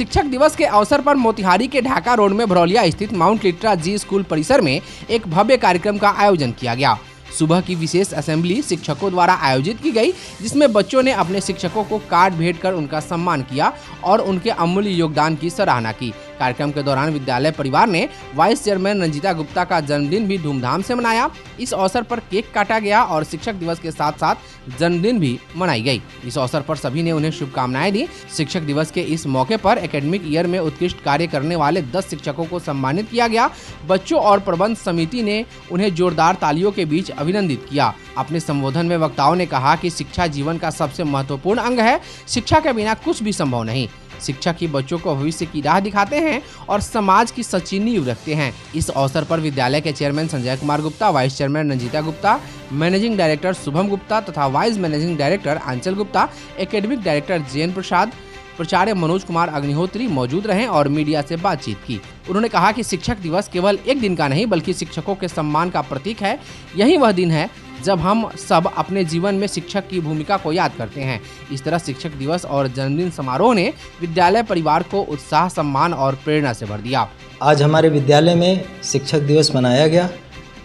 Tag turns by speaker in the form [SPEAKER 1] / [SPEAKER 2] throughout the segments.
[SPEAKER 1] शिक्षक दिवस के अवसर पर मोतिहारी के ढाका रोड में भरौलिया स्थित माउंट लिट्रा जी स्कूल परिसर में एक भव्य कार्यक्रम का आयोजन किया गया। सुबह की विशेष असेंबली शिक्षकों द्वारा आयोजित की गई, जिसमें बच्चों ने अपने शिक्षकों को कार्ड भेंट कर उनका सम्मान किया और उनके अमूल्य योगदान की सराहना की। कार्यक्रम के दौरान विद्यालय परिवार ने वाइस चेयरमैन रंजीता गुप्ता का जन्मदिन भी धूमधाम से मनाया। इस अवसर पर केक काटा गया और शिक्षक दिवस के साथ साथ जन्मदिन भी मनाई गई। इस अवसर पर सभी ने उन्हें शुभकामनाएं दी। शिक्षक दिवस के इस मौके पर एकेडमिक ईयर में उत्कृष्ट कार्य करने वाले 10 शिक्षकों को सम्मानित किया गया। बच्चों और प्रबंध समिति ने उन्हें जोरदार तालियों के बीच अभिनंदित किया। अपने संबोधन में वक्ताओं ने कहा कि शिक्षा जीवन का सबसे महत्वपूर्ण अंग है। शिक्षा के बिना कुछ भी संभव नहीं। शिक्षक ही बच्चों को भविष्य की राह दिखाते हैं और समाज की सच्ची नींव रखते हैं। इस अवसर पर विद्यालय के chairman Sanjay Kumar Gupta, vice chairman Ranjita Gupta, managing director Shubham Gupta तथा vice managing director Anchal Gupta, academic director Jain Prasad, प्राचार्य मनोज कुमार अग्निहोत्री मौजूद रहे और मीडिया से बातचीत की। उन्होंने कहा कि शिक्षक दिवस केवल एक दिन का नहीं बल्कि शिक्षकों के सम्मान का प्रतीक है। यही वह दिन है जब हम सब अपने जीवन में शिक्षक की भूमिका को याद करते हैं। इस तरह शिक्षक दिवस और जन्मदिन समारोह ने विद्यालय परिवार को उत्साह, सम्मान और प्रेरणा से भर दिया।
[SPEAKER 2] आज हमारे विद्यालय में शिक्षक दिवस मनाया गया,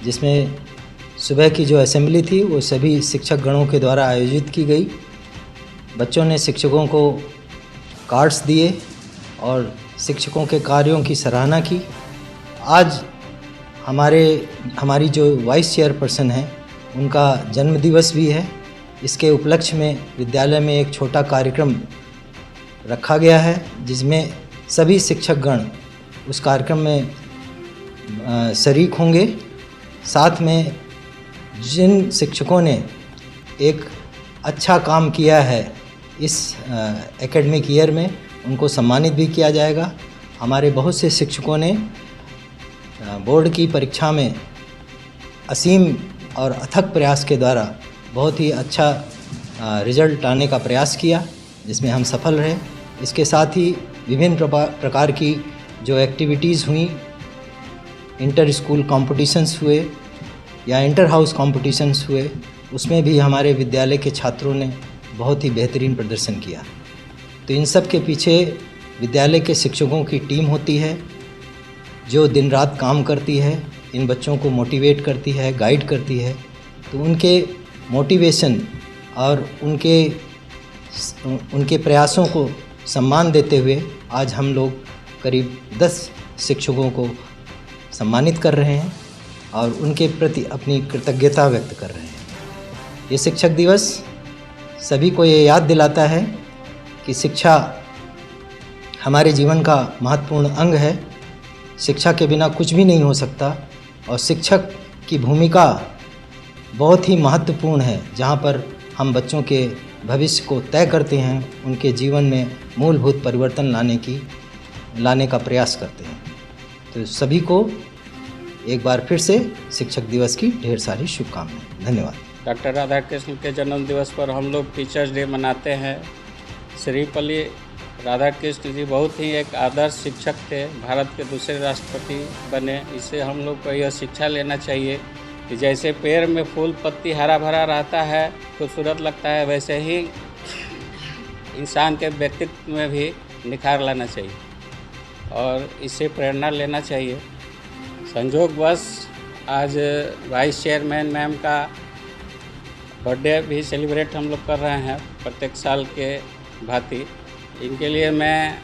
[SPEAKER 2] जिसमें सुबह की जो असेंबली थी वो सभी शिक्षक गणों के द्वारा आयोजित की गई। बच्चों ने शिक्षकों को कार्ड्स दिए और शिक्षकों के कार्यों की सराहना की। आज हमारी जो वाइस चेयरपर्सन हैं उनका जन्म दिवस भी है। इसके उपलक्ष्य में विद्यालय में एक छोटा कार्यक्रम रखा गया है, जिसमें सभी शिक्षक गण उस कार्यक्रम में शरीक होंगे। साथ में जिन शिक्षकों ने एक अच्छा काम किया है इस एकेडमिक ईयर में, उनको सम्मानित भी किया जाएगा। हमारे बहुत से शिक्षकों ने बोर्ड की परीक्षा में असीम और अथक प्रयास के द्वारा बहुत ही अच्छा रिजल्ट लाने का प्रयास किया, जिसमें हम सफल रहे। इसके साथ ही विभिन्न प्रकार की जो एक्टिविटीज़ हुई, इंटर स्कूल कॉम्पिटिशन्स हुए या इंटर हाउस कॉम्पिटिशन्स हुए, उसमें भी हमारे विद्यालय के छात्रों ने बहुत ही बेहतरीन प्रदर्शन किया। तो इन सब के पीछे विद्यालय के शिक्षकों की टीम होती है, जो दिन रात काम करती है, इन बच्चों को मोटिवेट करती है, गाइड करती है। तो उनके मोटिवेशन और उनके प्रयासों को सम्मान देते हुए आज हम लोग करीब 10 शिक्षकों को सम्मानित कर रहे हैं और उनके प्रति अपनी कृतज्ञता व्यक्त कर रहे हैं। ये शिक्षक दिवस सभी को ये याद दिलाता है कि शिक्षा हमारे जीवन का महत्वपूर्ण अंग है। शिक्षा के बिना कुछ भी नहीं हो सकता और शिक्षक की भूमिका बहुत ही महत्वपूर्ण है। जहाँ पर हम बच्चों के भविष्य को तय करते हैं, उनके जीवन में मूलभूत परिवर्तन लाने का प्रयास करते हैं। तो सभी को एक बार फिर से शिक्षक दिवस की ढेर सारी शुभकामनाएं। धन्यवाद।
[SPEAKER 3] डॉक्टर राधाकृष्ण के जन्म दिवस पर हम लोग टीचर्स डे मनाते हैं। सर्वपल्ली राधाकृष्ण जी बहुत ही एक आदर्श शिक्षक थे, भारत के दूसरे राष्ट्रपति बने। इससे हम लोग को यह शिक्षा लेना चाहिए कि जैसे पेड़ में फूल पत्ती हरा भरा रहता है, खूबसूरत लगता है, वैसे ही इंसान के व्यक्तित्व में भी निखार लाना चाहिए और इससे प्रेरणा लेना चाहिए। संयोगवश आज वाइस चेयरमैन मैम का बर्थडे भी सेलिब्रेट हम लोग कर रहे हैं प्रत्येक साल के भांति। इनके लिए मैं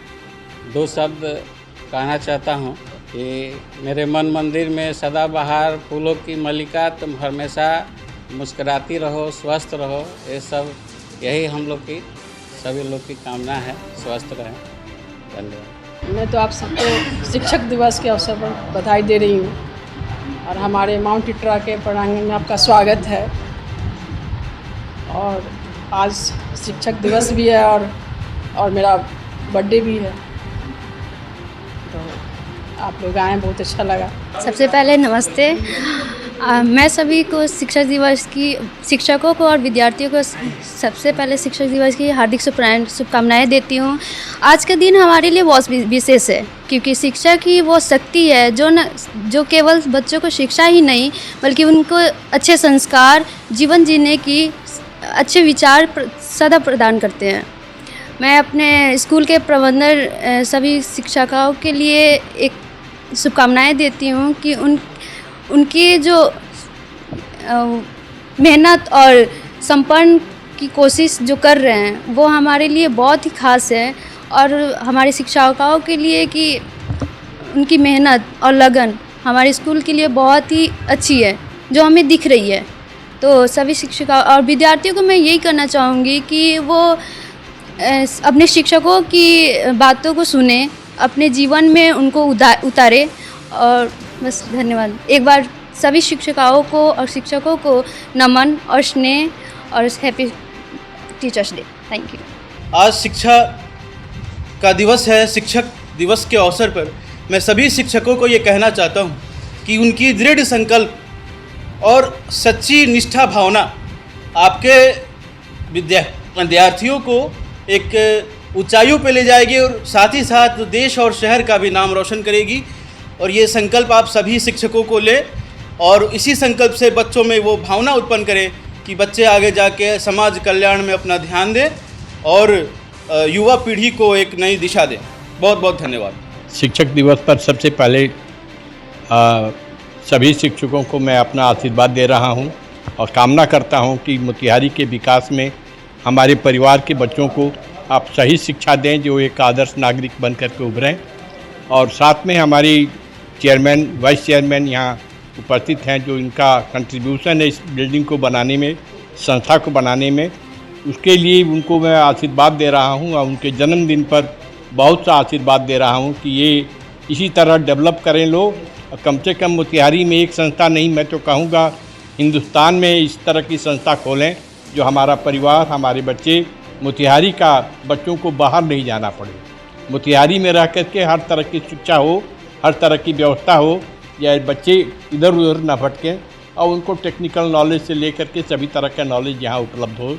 [SPEAKER 3] 2 शब्द कहना चाहता हूँ कि मेरे मन मंदिर में सदाबहार फूलों की मल्लिका, तुम हमेशा मुस्कुराती रहो, स्वस्थ रहो। ये सब यही हम लोग की सभी लोग की कामना है, स्वस्थ रहें। धन्यवाद।
[SPEAKER 4] मैं तो आप सबको शिक्षक दिवस के अवसर पर बधाई दे रही हूँ और हमारे माउंट लिट्रा के प्रांगण में आपका स्वागत है। और आज शिक्षक दिवस भी है और मेरा बर्थडे भी है, तो आप लोग आए, बहुत अच्छा लगा।
[SPEAKER 5] सबसे पहले नमस्ते। मैं सभी को शिक्षक दिवस की, शिक्षकों को और विद्यार्थियों को सबसे पहले शिक्षक दिवस की हार्दिक शुभकामनाएं देती हूँ। आज का दिन हमारे लिए बहुत विशेष है, क्योंकि शिक्षक ही वो शक्ति है जो केवल बच्चों को शिक्षा ही नहीं बल्कि उनको अच्छे संस्कार, जीवन जीने की अच्छे विचार सदा प्रदान करते हैं। मैं अपने स्कूल के प्रबंधन सभी शिक्षकों के लिए एक शुभकामनाएं देती हूँ कि उनकी जो मेहनत और संपन्न की कोशिश जो कर रहे हैं वो हमारे लिए बहुत ही खास है, और हमारे शिक्षकों के लिए कि उनकी मेहनत और लगन हमारे स्कूल के लिए बहुत ही अच्छी है जो हमें दिख रही है। तो सभी शिक्षकों और विद्यार्थियों को मैं यही करना चाहूँगी कि वो अपने शिक्षकों की बातों को सुने, अपने जीवन में उनको उतारे। और बस धन्यवाद। एक बार सभी शिक्षकों को और शिक्षकों को नमन और स्नेह और happy teachers day. Thank you.
[SPEAKER 6] आज शिक्षा का दिवस है। शिक्षक दिवस के अवसर पर मैं सभी शिक्षकों को ये कहना चाहता हूँ कि उनकी दृढ़ संकल्प और सच्ची निष्ठा भावना आपके विद्यार्थियों को एक ऊंचाइयों पे ले जाएगी और साथ ही साथ देश और शहर का भी नाम रोशन करेगी। और ये संकल्प आप सभी शिक्षकों को ले और इसी संकल्प से बच्चों में वो भावना उत्पन्न करें कि बच्चे आगे जाके समाज कल्याण में अपना ध्यान दें और युवा पीढ़ी को एक नई दिशा दें। बहुत बहुत धन्यवाद।
[SPEAKER 7] शिक्षक दिवस पर सबसे पहले सभी शिक्षकों को मैं अपना आशीर्वाद दे रहा हूं और कामना करता हूं कि मोतिहारी के विकास में हमारे परिवार के बच्चों को आप सही शिक्षा दें जो एक आदर्श नागरिक बनकर के उभरें। और साथ में हमारी चेयरमैन वाइस चेयरमैन यहाँ उपस्थित हैं जो इनका कंट्रीब्यूशन है इस बिल्डिंग को बनाने में, संस्था को बनाने में, उसके लिए उनको मैं आशीर्वाद दे रहा हूँ और उनके जन्मदिन पर बहुत सा आशीर्वाद दे रहा हूँ कि ये इसी तरह डेवलप करें लोग। कम से कम मोतिहारी में एक संस्था नहीं, मैं तो कहूँगा हिंदुस्तान में इस तरह की संस्था खोलें जो हमारा परिवार, हमारे बच्चे, मोतिहारी का बच्चों को बाहर नहीं जाना पड़े, मोतिहारी में रह कर के हर तरह की शिक्षा हो, हर तरह की व्यवस्था हो, या बच्चे इधर उधर ना भटकें और उनको टेक्निकल नॉलेज से लेकर के सभी तरह का नॉलेज यहाँ उपलब्ध हो।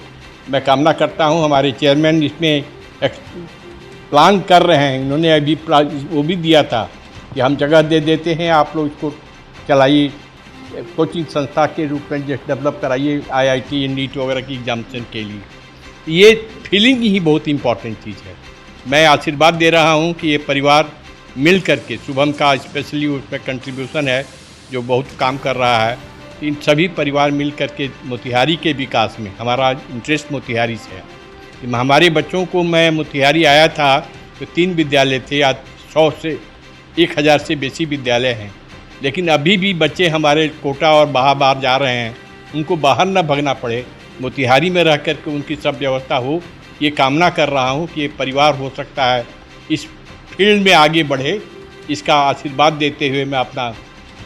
[SPEAKER 7] मैं कामना करता हूँ हमारे चेयरमैन इसमें प्लान कर रहे हैं, इन्होंने अभी वो भी दिया था कि हम जगह दे देते हैं, आप लोग इसको चलाइए, कोचिंग संस्था के रूप में डेवलप कराइए IIT नीट वगैरह की एग्जामिनेशन के लिए। ये फीलिंग ही बहुत इम्पॉर्टेंट चीज़ है। मैं आशीर्वाद दे रहा हूँ कि ये परिवार मिल करके, शुभम का स्पेशली उसमें कंट्रीब्यूशन है जो बहुत काम कर रहा है, इन सभी परिवार मिल करके मोतिहारी के विकास में, हमारा इंटरेस्ट मोतिहारी से है। हमारे बच्चों को, मैं मोतिहारी आया था तो 3 विद्यालय थे, आज 100 से 1000 से बेसी विद्यालय हैं, लेकिन अभी भी बच्चे हमारे कोटा और बाहर जा रहे हैं, उनको बाहर न भगना पड़े, मोतिहारी में रह कर के उनकी सब व्यवस्था हो। ये कामना कर रहा हूँ कि ये परिवार हो सकता है इस फील्ड में आगे बढ़े। इसका आशीर्वाद देते हुए मैं अपना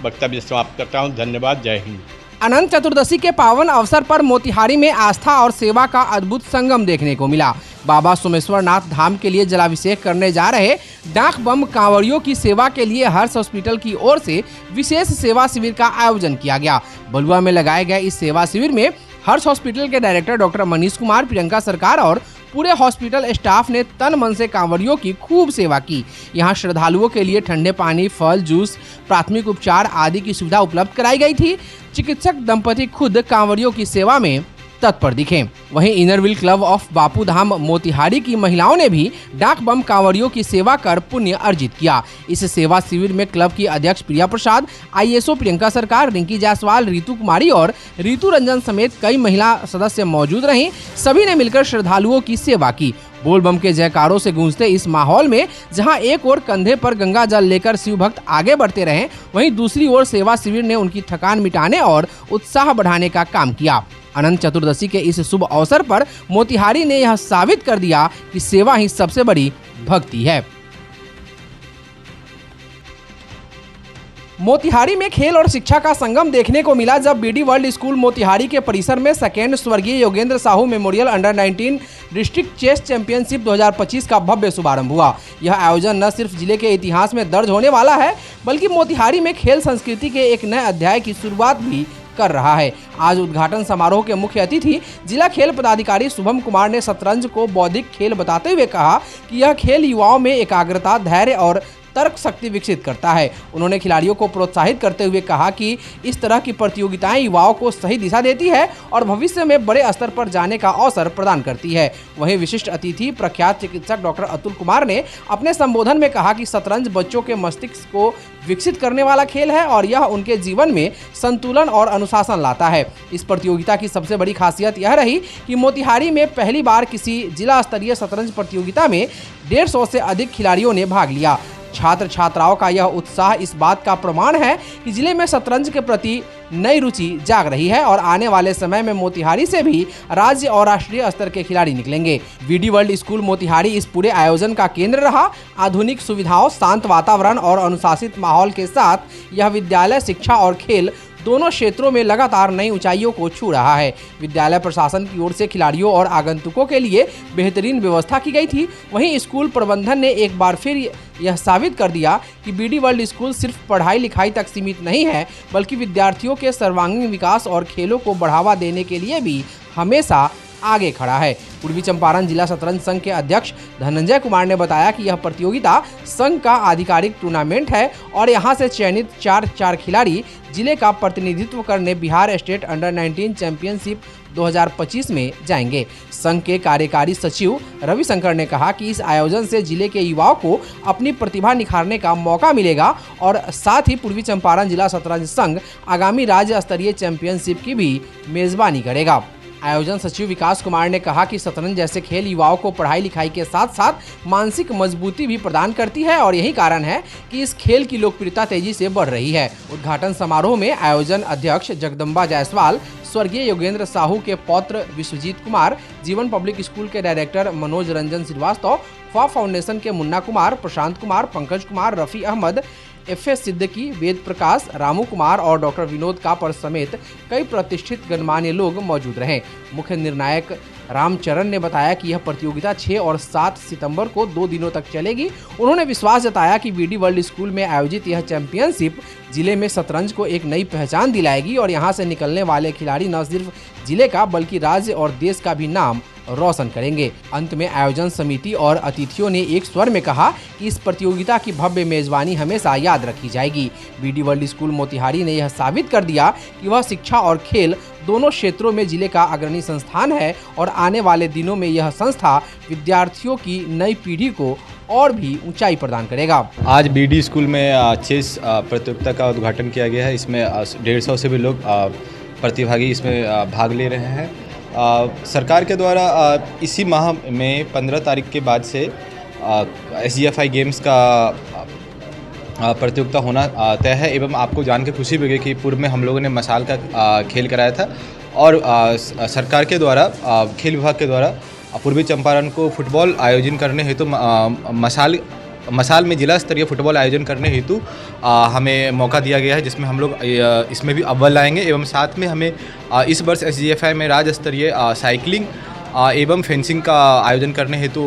[SPEAKER 7] वक्तव्य समाप्त करता हूँ। धन्यवाद। जय हिंद।
[SPEAKER 1] अनंत चतुर्दशी के पावन अवसर पर मोतिहारी में आस्था और सेवा का अद्भुत संगम देखने को मिला। बाबा सोमेश्वर नाथ धाम के लिए जलाभिषेक करने जा रहे डाक बम कांवड़ियों की सेवा के लिए हर्ष हॉस्पिटल की ओर से विशेष सेवा शिविर का आयोजन किया गया। बलुआ में लगाए गए इस सेवा शिविर में हर्ष हॉस्पिटल के डायरेक्टर डॉक्टर मनीष कुमार, प्रियंका सरकार और पूरे हॉस्पिटल स्टाफ ने तन मन से कांवड़ियों की खूब सेवा की। यहाँ श्रद्धालुओं के लिए ठंडे पानी, फल, जूस, प्राथमिक उपचार आदि की सुविधा उपलब्ध कराई गई थी। चिकित्सक दंपति खुद कांवड़ियों की सेवा में तत्पर दिखे। वहीं Inner Wheel club of Bapu Dham Motihari की महिलाओं ने भी डाक बम कांवड़ियों की सेवा कर पुण्य अर्जित किया। इस सेवा शिविर में क्लब की अध्यक्ष प्रिया प्रसाद, ISO प्रियंका सरकार, रिंकी जायसवाल, रितु कुमारी और रितु रंजन समेत कई महिला सदस्य मौजूद रहीं। सभी ने मिलकर श्रद्धालुओं की सेवा की। बोल बम के जयकारों से गूंजते इस माहौल में जहां एक ओर कंधे पर गंगा जल लेकर शिव भक्त आगे बढ़ते रहे, वहीं दूसरी ओर सेवा शिविर ने उनकी थकान मिटाने और उत्साह बढ़ाने का काम किया। अनंत चतुर्दशी के इस शुभ अवसर पर मोतिहारी ने यह साबित कर दिया कि सेवा ही सबसे बड़ी भक्ति है। मोतिहारी में खेल और शिक्षा का संगम देखने को मिला जब BD वर्ल्ड स्कूल मोतिहारी के परिसर में 2nd स्वर्गीय Yogendra Sahu memorial under 19 district chess championship 2025 का भव्य शुभारंभ हुआ। यह आयोजन न सिर्फ जिले के इतिहास में दर्ज होने वाला है, बल्कि मोतिहारी में खेल संस्कृति के एक नए अध्याय की शुरुआत भी कर रहा है। आज उद्घाटन समारोह के मुख्य अतिथि जिला खेल पदाधिकारी शुभम कुमार ने शतरंज को बौद्धिक खेल बताते हुए कहा कि यह खेल युवाओं में एकाग्रता, धैर्य और तर्क शक्ति विकसित करता है। उन्होंने खिलाड़ियों को प्रोत्साहित करते हुए कहा कि इस तरह की प्रतियोगिताएं युवाओं को सही दिशा देती है और भविष्य में बड़े स्तर पर जाने का अवसर प्रदान करती है। वहीं विशिष्ट अतिथि प्रख्यात चिकित्सक डॉक्टर अतुल कुमार ने अपने संबोधन में कहा कि शतरंज बच्चों के मस्तिष्क को विकसित करने वाला खेल है और यह उनके जीवन में संतुलन और अनुशासन लाता है। इस प्रतियोगिता की सबसे बड़ी खासियत यह रही कि मोतिहारी में पहली बार किसी जिला स्तरीय शतरंज प्रतियोगिता में 150 से अधिक खिलाड़ियों ने भाग लिया। छात्र छात्राओं का यह उत्साह इस बात का प्रमाण है कि जिले में शतरंज के प्रति नई रुचि जाग रही है और आने वाले समय में मोतिहारी से भी राज्य और राष्ट्रीय स्तर के खिलाड़ी निकलेंगे। वीडी वर्ल्ड स्कूल मोतिहारी इस पूरे आयोजन का केंद्र रहा। आधुनिक सुविधाओं, शांत वातावरण और अनुशासित माहौल के साथ यह विद्यालय शिक्षा और खेल दोनों क्षेत्रों में लगातार नई ऊंचाइयों को छू रहा है। विद्यालय प्रशासन की ओर से खिलाड़ियों और आगंतुकों के लिए बेहतरीन व्यवस्था की गई थी। वहीं स्कूल प्रबंधन ने एक बार फिर यह साबित कर दिया कि बीडी वर्ल्ड स्कूल सिर्फ पढ़ाई लिखाई तक सीमित नहीं है, बल्कि विद्यार्थियों के सर्वांगीण विकास और खेलों को बढ़ावा देने के लिए भी हमेशा आगे खड़ा है। पूर्वी चंपारण जिला शतरंज संघ के अध्यक्ष धनंजय कुमार ने बताया कि यह प्रतियोगिता संघ का आधिकारिक टूर्नामेंट है और यहां से चयनित 4 खिलाड़ी जिले का प्रतिनिधित्व करने बिहार स्टेट अंडर 19 चैंपियनशिप 2025 में जाएंगे। संघ के कार्यकारी सचिव रविशंकर ने कहा कि इस आयोजन से जिले के युवाओं को अपनी प्रतिभा निखारने का मौका मिलेगा और साथ ही पूर्वी चंपारण जिला शतरंज संघ आगामी राज्य स्तरीय चैंपियनशिप की भी मेजबानी करेगा। आयोजन सचिव विकास कुमार ने कहा कि शतरंज जैसे खेल युवाओं को पढ़ाई लिखाई के साथ साथ मानसिक मजबूती भी प्रदान करती है और यही कारण है कि इस खेल की लोकप्रियता तेजी से बढ़ रही है। उद्घाटन समारोह में आयोजन अध्यक्ष जगदम्बा जायसवाल, स्वर्गीय योगेंद्र साहू के पौत्र विश्वजीत कुमार, जीवन पब्लिक स्कूल के डायरेक्टर मनोज रंजन श्रीवास्तव, फा फाउंडेशन के मुन्ना कुमार, प्रशांत कुमार, पंकज कुमार, रफ़ी अहमद, एफ.एस. सिद्दीकी, वेद प्रकाश, रामू कुमार और डॉक्टर विनोद कापर समेत कई प्रतिष्ठित गणमान्य लोग मौजूद रहे। मुख्य निर्णायक रामचरण ने बताया कि यह प्रतियोगिता 6 और 7 सितंबर को 2 दिनों तक चलेगी। उन्होंने विश्वास जताया कि बीडी वर्ल्ड स्कूल में आयोजित यह चैंपियनशिप जिले में शतरंज को एक नई पहचान दिलाएगी और यहाँ से निकलने वाले खिलाड़ी न सिर्फ जिले का बल्कि राज्य और देश का भी नाम रोशन करेंगे। अंत में आयोजन समिति और अतिथियों ने एक स्वर में कहा कि इस प्रतियोगिता की भव्य मेजबानी हमेशा याद रखी जाएगी। बीडी वर्ल्ड स्कूल मोतिहारी ने यह साबित कर दिया कि वह शिक्षा और खेल दोनों क्षेत्रों में जिले का अग्रणी संस्थान है और आने वाले दिनों में यह संस्था विद्यार्थियों की नई पीढ़ी को और भी ऊंचाई प्रदान करेगा।
[SPEAKER 8] आज बीडी स्कूल में चेस प्रतियोगिता का उद्घाटन किया गया है। इसमें 150 से भी लोग प्रतिभागी इसमें भाग ले रहे हैं। सरकार के द्वारा इसी माह में 15 तारीख के बाद से SGFI गेम्स का प्रतियोगिता होना तय है एवं आपको जान के खुशी भी कि पूर्व में हम लोगों ने मशाल का खेल कराया था और सरकार के द्वारा खेल विभाग के द्वारा पूर्वी चंपारण को फुटबॉल आयोजन करने हेतु मशाल में जिला स्तरीय फुटबॉल आयोजन करने हेतु हमें मौका दिया गया है, जिसमें हम लोग इसमें भी अव्वल आएंगे एवं साथ में हमें इस वर्ष SGFI में राज्य स्तरीय साइकिलिंग एवं फेंसिंग का आयोजन करने हेतु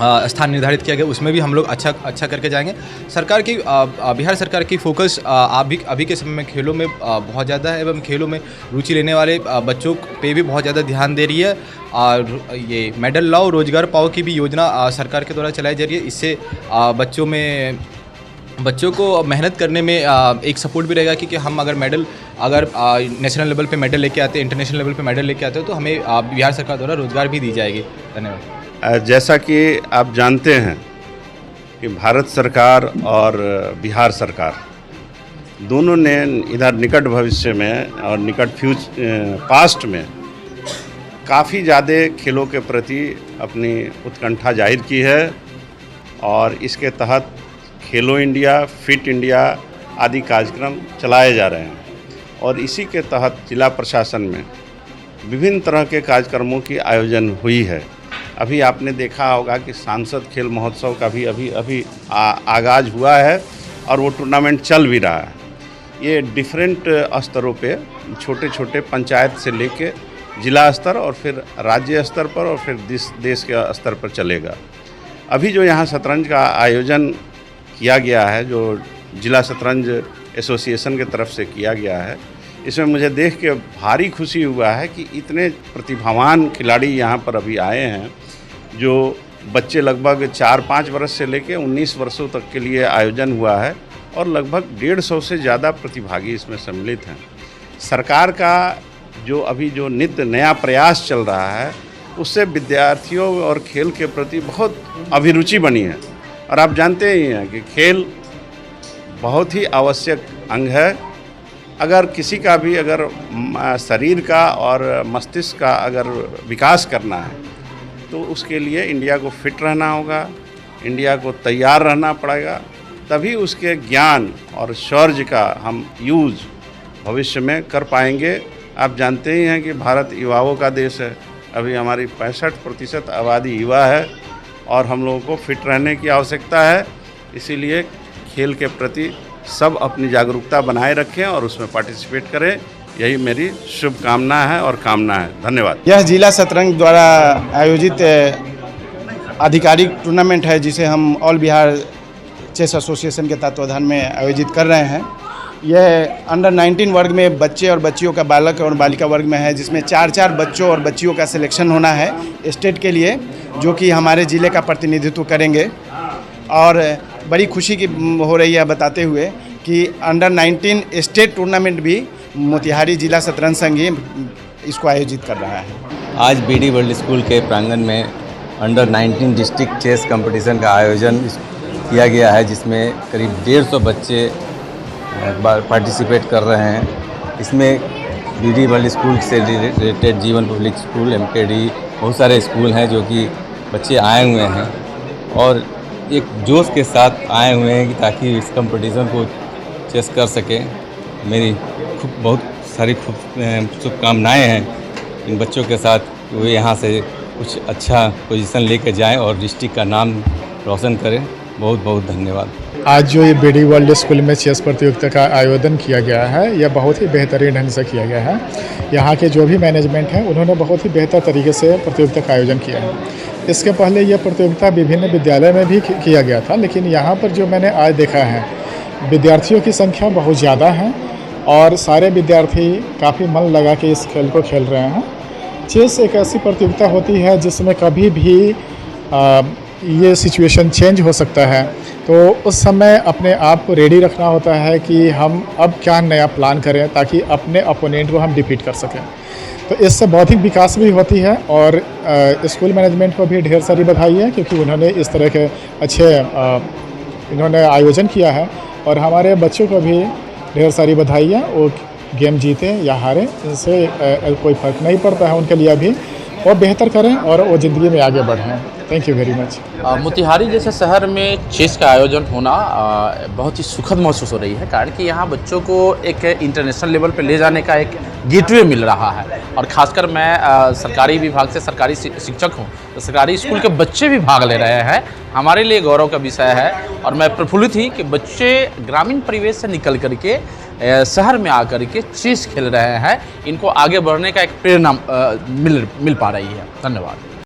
[SPEAKER 8] स्थान निर्धारित किया गया, उसमें भी हम लोग अच्छा करके जाएंगे। सरकार की बिहार सरकार की फोकस अभी के समय में खेलों में बहुत ज़्यादा है एवं खेलों में रुचि लेने वाले बच्चों पे भी बहुत ज़्यादा ध्यान दे रही है। और ये मेडल लाओ रोजगार पाओ की भी योजना सरकार के द्वारा चलाई जा रही है। इससे बच्चों को मेहनत करने में एक सपोर्ट भी रहेगा कि हम अगर नेशनल लेवल पे मेडल लेके आते हैं, इंटरनेशनल लेवल पे मेडल लेके आते हो तो हमें बिहार सरकार द्वारा रोजगार भी दी जाएगी। धन्यवाद।
[SPEAKER 9] जैसा कि आप जानते हैं कि भारत सरकार और बिहार सरकार दोनों ने इधर निकट भविष्य में और निकट पास्ट में काफ़ी ज़्यादा खेलों के प्रति अपनी उत्कंठा जाहिर की है और इसके तहत खेलो इंडिया, फिट इंडिया आदि कार्यक्रम चलाए जा रहे हैं और इसी के तहत जिला प्रशासन में विभिन्न तरह के कार्यक्रमों की आयोजन हुई है। अभी आपने देखा होगा कि सांसद खेल महोत्सव का भी अभी आगाज हुआ है और वो टूर्नामेंट चल भी रहा है। ये डिफरेंट स्तरों पे छोटे छोटे पंचायत से लेके जिला स्तर और फिर राज्य स्तर पर और फिर देश के स्तर पर चलेगा। अभी जो यहाँ शतरंज का आयोजन किया गया है, जो जिला शतरंज एसोसिएशन की तरफ से किया गया है, इसमें मुझे देख के भारी खुशी हुआ है कि इतने प्रतिभावान खिलाड़ी यहाँ पर अभी आए हैं जो बच्चे लगभग 4-5 वर्ष से लेकर 19 वर्षों तक के लिए आयोजन हुआ है और लगभग 150 से ज़्यादा प्रतिभागी इसमें सम्मिलित हैं। सरकार का जो नित्य नया प्रयास चल रहा है उससे विद्यार्थियों और खेल के प्रति बहुत अभिरुचि बनी है और आप जानते ही हैं कि खेल बहुत ही आवश्यक अंग है। अगर किसी का भी अगर शरीर का और मस्तिष्क का अगर विकास करना है तो उसके लिए इंडिया को फिट रहना होगा, इंडिया को तैयार रहना पड़ेगा, तभी उसके ज्ञान और शौर्य का हम यूज़ भविष्य में कर पाएंगे। आप जानते ही हैं कि भारत युवाओं का देश है, अभी हमारी 65% आबादी युवा है और हम लोगों को फिट रहने की आवश्यकता है। इसीलिए खेल के प्रति सब अपनी जागरूकता बनाए रखें और उसमें पार्टिसिपेट करें, यही मेरी शुभकामना है और कामना है। धन्यवाद।
[SPEAKER 10] यह जिला शतरंज द्वारा आयोजित आधिकारिक टूर्नामेंट है जिसे हम ऑल बिहार चेस एसोसिएशन के तत्वाधान में आयोजित कर रहे हैं। यह अंडर 19 वर्ग में बच्चे और बच्चियों का, बालक और बालिका वर्ग में है, जिसमें 4 बच्चों और बच्चियों का सिलेक्शन होना है स्टेट के लिए, जो कि हमारे ज़िले का प्रतिनिधित्व करेंगे। और बड़ी खुशी की हो रही है बताते हुए कि अंडर 19 स्टेट टूर्नामेंट भी मोतिहारी जिला शतरंज संघ ही इसको आयोजित कर रहा है।
[SPEAKER 11] आज बीडी वर्ल्ड स्कूल के प्रांगण में अंडर 19 डिस्ट्रिक्ट चेस कंपटीशन का आयोजन किया गया है, जिसमें करीब 150 बच्चे पार्टिसिपेट कर रहे हैं। इसमें बीडी वर्ल्ड स्कूल से रिलेटेड जीवन पब्लिक स्कूल, एमकेडी, बहुत सारे स्कूल हैं जो कि बच्चे आए हुए हैं और एक जोश के साथ आए हुए हैं कि ताकि इस कंपटीशन को चेस कर सकें। मेरी बहुत सारी शुभकामनाएँ हैं इन बच्चों के साथ, वो यहाँ से कुछ अच्छा पोजीशन लेकर जाएं और डिस्ट्रिक्ट का नाम रोशन करें। बहुत बहुत धन्यवाद।
[SPEAKER 12] आज जो ये बीडी वर्ल्ड स्कूल में चेस प्रतियोगिता का आयोजन किया गया है, यह बहुत ही बेहतरीन ढंग से किया गया है। यहाँ के जो भी मैनेजमेंट है उन्होंने बहुत ही बेहतर तरीके से प्रतियोगिता का आयोजन किया है। इसके पहले यह प्रतियोगिता विभिन्न विद्यालय में भी किया गया था, लेकिन यहाँ पर जो मैंने आज देखा है, विद्यार्थियों की संख्या बहुत ज़्यादा है और सारे विद्यार्थी काफ़ी मन लगा के इस खेल को खेल रहे हैं। चेस एक ऐसी प्रतियोगिता होती है जिसमें कभी भी ये सिचुएशन चेंज हो सकता है, तो उस समय अपने आप को रेडी रखना होता है कि हम अब क्या नया प्लान करें ताकि अपने अपोनेंट को हम डिफीट कर सकें। तो इससे बौद्धिक विकास भी होती है और स्कूल मैनेजमेंट को भी ढेर सारी बधाई है क्योंकि उन्होंने इस तरह के अच्छे इन्होंने आयोजन किया है और हमारे बच्चों को भी ढेर सारी बधाई है। वो गेम जीते या हारे इससे कोई फ़र्क नहीं पड़ता है उनके लिए, अभी वो बेहतर करें और वो ज़िंदगी में आगे बढ़ें। Thank you very much.
[SPEAKER 13] Motihari जैसे शहर में चेस का आयोजन होना बहुत ही सुखद महसूस हो रही है, कारण कि यहाँ बच्चों को एक इंटरनेशनल लेवल पे ले जाने का एक गेटवे मिल रहा है। और ख़ासकर मैं सरकारी विभाग से सरकारी शिक्षक हूँ, तो सरकारी स्कूल के बच्चे भी भाग ले रहे हैं, हमारे लिए गौरव का विषय है। और मैं प्रफुल्लित ही कि बच्चे ग्रामीण परिवेश से निकल करके शहर में आकर के चेस खेल रहे हैं, इनको आगे बढ़ने का एक प्रेरणा मिल पा रही है। धन्यवाद।